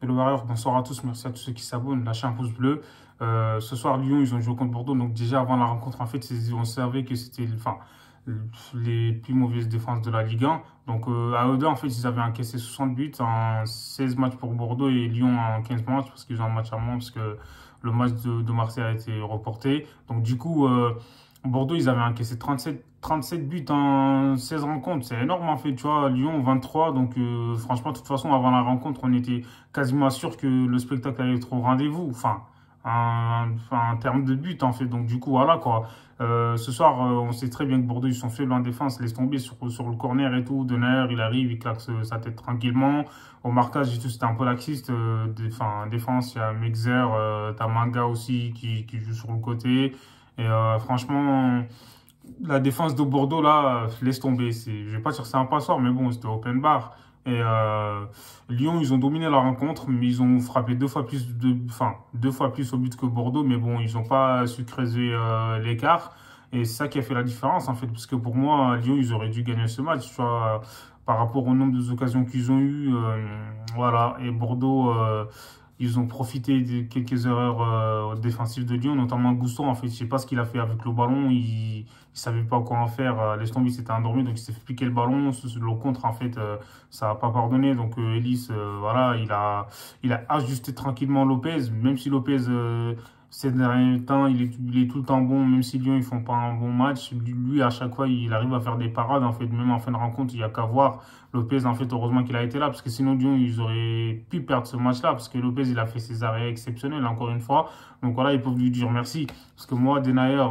Hello Warrior, bonsoir à tous, merci à tous ceux qui s'abonnent, lâchez un pouce bleu. Ce soir, Lyon, ils ont joué contre Bordeaux, donc déjà avant la rencontre, en fait, on savait que c'était les plus mauvaises défenses de la Ligue 1. Donc à eux deux, en fait, ils avaient encaissé 60 buts en 16 matchs pour Bordeaux et Lyon en 15 matchs, parce qu'ils ont un match à moins, parce que le match de Marseille a été reporté. Donc du coup, Bordeaux, ils avaient encaissé 37 buts en 16 rencontres. C'est énorme en fait, tu vois. Lyon, 23. Donc franchement, de toute façon, avant la rencontre, on était quasiment sûr que le spectacle allait être au rendez-vous. En termes de buts en fait. Donc du coup, voilà quoi. Ce soir, on sait très bien que Bordeaux, ils sont faibles en défense. Laisse tomber sur le corner et tout. Denayer, il arrive, il claque sa tête tranquillement. Au marquage et tout, c'était un peu laxiste. En défense, il y a Mexer, t'as Manga aussi qui joue sur le côté. Et franchement, la défense de Bordeaux, là, laisse tomber. Je vais pas dire que c'est un passeur, mais bon, c'était open bar. Et Lyon, ils ont dominé la rencontre, mais ils ont frappé deux fois plus au but que Bordeaux, mais bon, ils n'ont pas su creuser l'écart. Et c'est ça qui a fait la différence, en fait, parce que pour moi, Lyon, ils auraient dû gagner ce match, tu vois, par rapport au nombre d'occasions qu'ils ont eues. Voilà. Et Bordeaux, ils ont profité de quelques erreurs défensives de Lyon, notamment Gusto. En fait, je sais pas ce qu'il a fait avec le ballon. Il savait pas quoi en faire. Laisse tomber, il s'était endormi, donc il s'est fait piquer le ballon. Le contre, en fait, ça a pas pardonné. Donc Ellis, voilà, il a ajusté tranquillement Lopez, même si Lopez ces derniers temps, il est tout le temps bon, même si Lyon ils font pas un bon match. Lui, à chaque fois, il arrive à faire des parades. En fait, même en fin de rencontre, il y a qu'à voir. Lopez, en fait, heureusement qu'il a été là, parce que sinon, Lyon, ils auraient pu perdre ce match-là, parce que Lopez, il a fait ses arrêts exceptionnels, encore une fois. Donc voilà, ils peuvent lui dire merci. Parce que moi, Denayer,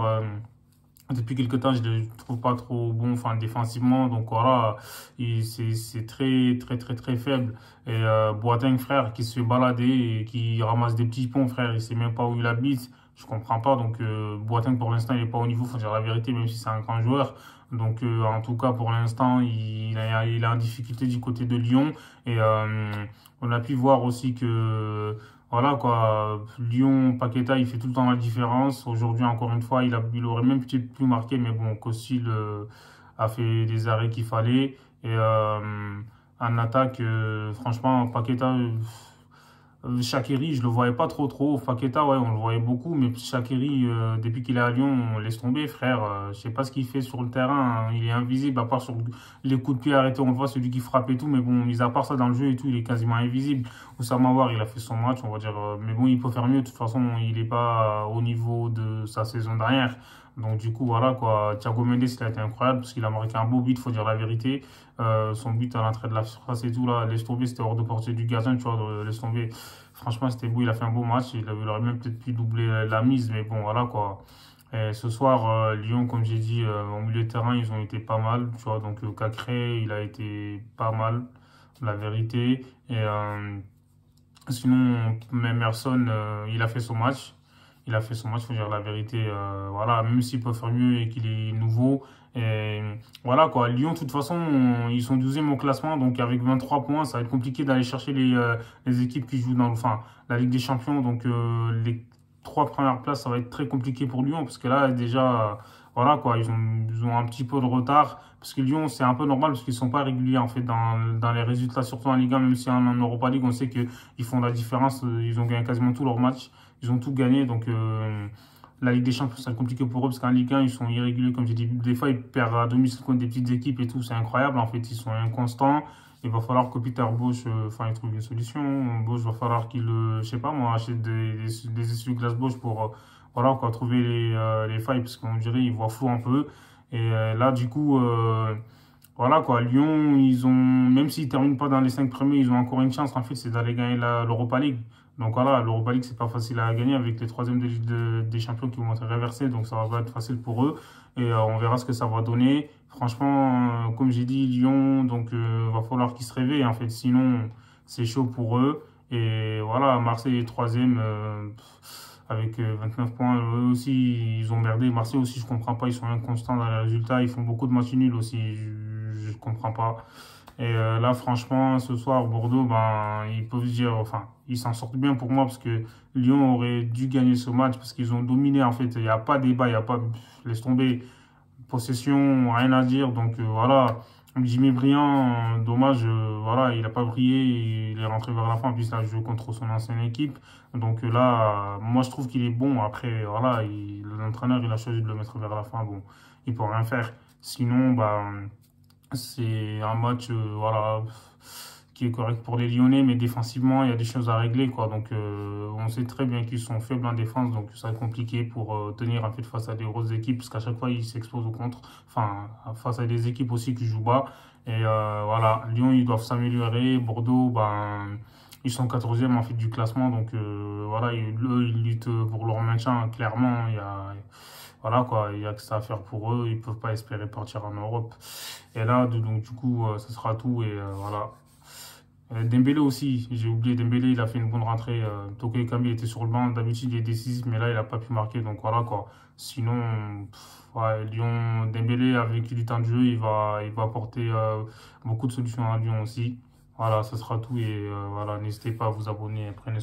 depuis quelques temps, je ne le trouve pas trop bon, défensivement. Donc voilà, c'est très, très, très, très faible. Et Boateng, frère, qui se fait balader et qui ramasse des petits ponts, frère, il sait même pas où il habite. Je comprends pas. Donc Boateng, pour l'instant, il n'est pas au niveau, faut dire la vérité, même si c'est un grand joueur. Donc en tout cas, pour l'instant, il est en difficulté du côté de Lyon. Et on a pu voir aussi que voilà quoi, Lyon, Paqueta, il fait tout le temps la différence. Aujourd'hui, encore une fois, il aurait même peut-être pu marquer, mais bon, Kostil a fait des arrêts qu'il fallait. Et en attaque, franchement, Paqueta, Shaqiri, je le voyais pas trop. Paqueta, ouais, on le voyait beaucoup, mais Shaqiri, depuis qu'il est à Lyon, on laisse tomber, frère. Je sais pas ce qu'il fait sur le terrain, hein. Il est invisible, à part sur les coups de pied arrêtés, on le voit, celui qui frappe et tout, mais bon, mis à part ça dans le jeu et tout, il est quasiment invisible. Oussama Aouar, il a fait son match, on va dire, mais bon, il peut faire mieux. De toute façon, il est pas au niveau de sa saison dernière. Donc du coup, voilà quoi. Thiago Mendes, il a été incroyable parce qu'il a marqué un beau but, faut dire la vérité. Son but à l'entrée de la surface et tout, là, laisse tomber, c'était hors de portée du gardien, tu vois, laisse tomber. Franchement, c'était beau, il a fait un beau match. Il aurait même peut-être pu doubler la mise, mais bon, voilà quoi. Et ce soir, Lyon, comme j'ai dit, au milieu de terrain, ils ont été pas mal, tu vois. Donc Cacré, il a été pas mal, la vérité. Et sinon, même Emerson, il a fait son match. Il a fait son match, faut dire la vérité. Voilà, même s'il peut faire mieux et qu'il est nouveau. Et voilà quoi. Lyon, de toute façon, ils sont 12e au classement. Donc avec 23 points, ça va être compliqué d'aller chercher les équipes qui jouent la Ligue des Champions. Donc les trois premières places, ça va être très compliqué pour Lyon. Parce que là, déjà, voilà quoi, ils ont un petit peu de retard. Parce que Lyon, c'est un peu normal parce qu'ils ne sont pas réguliers en fait dans les résultats, surtout en Ligue 1, même si en Europa League, on sait qu'ils font la différence. Ils ont gagné quasiment tous leurs matchs. Ils ont tout gagné. Donc la Ligue des Champions, c'est compliqué pour eux parce qu'en Ligue 1, ils sont irréguliers, comme j'ai dit. Des fois, ils perdent à domicile contre des petites équipes et tout. C'est incroyable. En fait, ils sont inconstants. Il va falloir que Peter Bosz, il trouve une solution. Bosz, va falloir qu'il, je sais pas moi, achète des essuie-glaces Bosz pour voilà, quoi, trouver les failles parce qu'on dirait qu'ils voient flou un peu. Et là, du coup, voilà quoi, Lyon, même s'ils ne terminent pas dans les 5 premiers, ils ont encore une chance en fait, c'est d'aller gagner l'Europa League. Donc voilà, l'Europa League, c'est pas facile à gagner avec les troisièmes des champions qui vont être réversés, donc ça va pas être facile pour eux. Et on verra ce que ça va donner. Franchement, comme j'ai dit, Lyon, donc va falloir qu'ils se réveillent en fait, sinon c'est chaud pour eux. Et voilà, Marseille est troisième avec 29 points. Eux aussi, ils ont merdé. Marseille aussi, je comprends pas, ils sont inconstants dans les résultats. Ils font beaucoup de matchs nuls aussi, je comprends pas. Et là, franchement, ce soir, Bordeaux, ben, ils peuvent se dire, ils s'en sortent bien pour moi parce que Lyon aurait dû gagner ce match parce qu'ils ont dominé. En fait, il n'y a pas de débat, il n'y a pas, laisse tomber, possession, rien à dire. Donc voilà, Jimmy Briand, dommage, voilà, il n'a pas brillé, il est rentré vers la fin, puis il a joué contre son ancienne équipe. Donc là, moi je trouve qu'il est bon. Après, voilà, l'entraîneur il a choisi de le mettre vers la fin. Bon, il peut rien faire. Sinon, bah, c'est un match, voilà, qui est correct pour les Lyonnais, mais défensivement, il y a des choses à régler, quoi. Donc, on sait très bien qu'ils sont faibles en défense, donc ça va être compliqué pour tenir en fait face à des grosses équipes, parce qu'à chaque fois, ils s'exposent au contre, enfin, face à des équipes aussi qui jouent bas. Et voilà, Lyon, ils doivent s'améliorer. Bordeaux, ben, ils sont 14e en fait du classement, donc voilà, eux, ils luttent pour leur maintien, clairement. Voilà quoi, il y a que ça à faire pour eux, ils peuvent pas espérer partir en Europe. Et là, donc du coup, ce sera tout et voilà. Dembélé aussi, j'ai oublié Dembélé, il a fait une bonne rentrée. Toko Ekambi était sur le banc, d'habitude il est décisif, mais là il a pas pu marquer, donc voilà quoi. Sinon, ouais, Lyon, Dembélé avec du temps de jeu, il va apporter beaucoup de solutions à Lyon aussi. Voilà, ce sera tout et voilà, n'hésitez pas à vous abonner, prenez